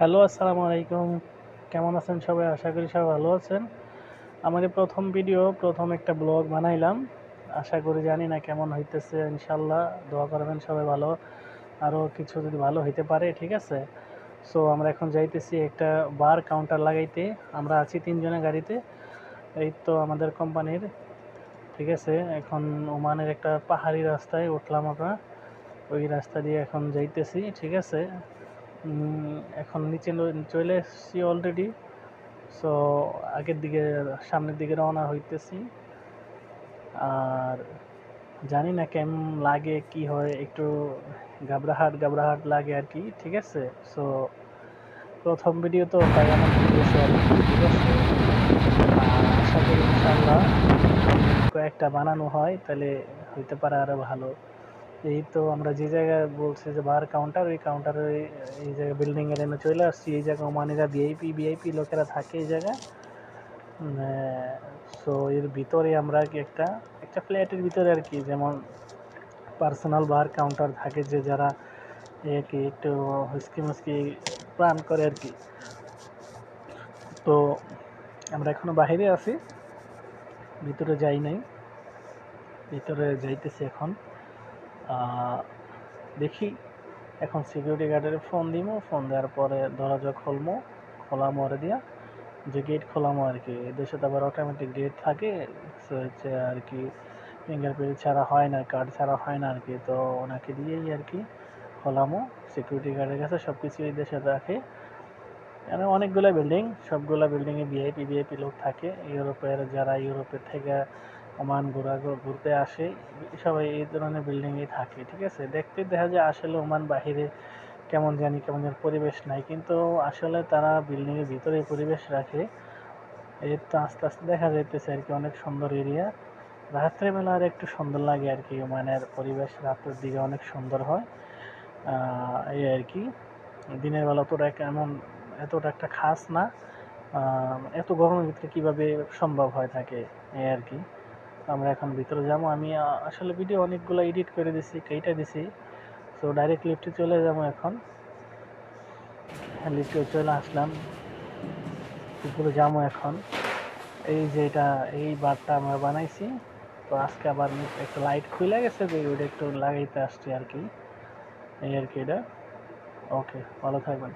Hello, আসসালামু আলাইকুম। কেমন আছেন সবাই? আশা করি সবাই ভালো আছেন। আমার এই ১ম ভিডিও, ১ম একটা ব্লগ বানাইলাম। আশা করি জানি না কেমন হইতেছে। ইনশাআল্লাহ দোয়া করবেন সবাই ভালো। আরও কিছু যদি ভালো হইতে পারে, ঠিক আছে? সো আমরা এখন যাইতেছি একটা বার কাউন্টার লাগাইতে। আমরা আছি ৩ জনের গাড়িতে। এই তো আমাদের কোম্পানির, ঠিক আছে? এখন ওমানের একটা পাহাড়ি রাস্তায় উঠলাম আমরা। ওই রাস্তা দিয়ে এখন যাইতেছি, ঠিক আছে? এখন নিচে চলে এসেছি অলরেডি। সো আগের দিকে, সামনের দিকে রওনা হইতেছি। আর জানি না কেমন লাগে, কি হয়, একটু ঘাবড়াহাট লাগে আর কি, ঠিক আছে? সো প্রথম ভিডিও তো, তাই আমার ভিডিও সরি, ঠিক আছে? আশা করি ইনশাল্লাহ কয়েকটা বানানো হয় তাহলে হইতে পারে আরও ভালো। এই তো আমরা যে জায়গায় বলছি যে বার কাউন্টার, ওই কাউন্টারে এই জায়গায় বিল্ডিংয়ের এনে চলে আসছি। এই জায়গায় ওমানিরা ভিআইপি লোকেরা থাকে এই জায়গায়। সো এর ভিতরে আমরা কি একটা একটা ফ্ল্যাটের ভিতরে আর কি, যেমন পার্সোনাল বার কাউন্টার থাকে, যে যারা কি একটু হুস্কি মুস্কি প্ল্যান করে আর কি। তো আমরা এখনো বাইরে আছি, ভিতরে যাই নাই, ভিতরে যাইতেছি এখন। দেখি এখন সিকিউরিটি গার্ডের ফোন দিব, ফোন দেওয়ার পরে দরজা খোলামো আর দিয়া, যে গেট খোলামো আর কি। এদেশে তো আবার অটোমেটিক গেট থাকে, সো হচ্ছে আর কি ফিঙ্গারপ্রিন্ট ছাড়া হয় না, কার্ড ছাড়া হয় না আর কি। তো ওনাকে দিয়েই আর কি খোলামো। সিকিউরিটি গার্ডের কাছে সব কিছু এই দেশে রাখে। এখানে অনেকগুলো বিল্ডিং, সবগুলো বিল্ডিংয়ে ভিআইপি লোক থাকে। ইউরোপের যারা ইউরোপের থেকে ওমান ঘুরতে আসে, সবাই এই ধরনের বিল্ডিংয়েই থাকে, ঠিক আছে? দেখতে দেখা যায় আসলে ওমান বাহিরে কেমন জানি, কেমন যেন পরিবেশ নাই, কিন্তু আসলে তারা বিল্ডিংয়ের ভিতরে পরিবেশ রাখে। এই তো আস্তে আস্তে দেখা যাইতেছে আর কি, অনেক সুন্দর এরিয়া। রাত্রেবেলা আর একটু সুন্দর লাগে আর কি, ওমানের পরিবেশ রাতের দিকে অনেক সুন্দর হয়। এই আর কি। দিনের বেলা এতটা একটা খাস না। এত গরমের ভিতরে কীভাবে সম্ভব হয় থাকে, এই আর কি। আমরা এখন ভিতরে যাবো। আমি আসলে ভিডিও অনেকগুলো এডিট করে দিছি, কেটে দিছি। সো ডাইরেক্ট লিফটে চলে যাবো এখন। লিফটে চলে আসলাম, উপরে যাবো এখন। এই যে এই বারটা আমরা বানাইছি। তো আজকে আবার একটা লাইট খুলে গেছে, যে ওইটা একটু লাগাইতে আসছি আর কি, এই আর কি। এটা ওকে, ভালো থাকবেন।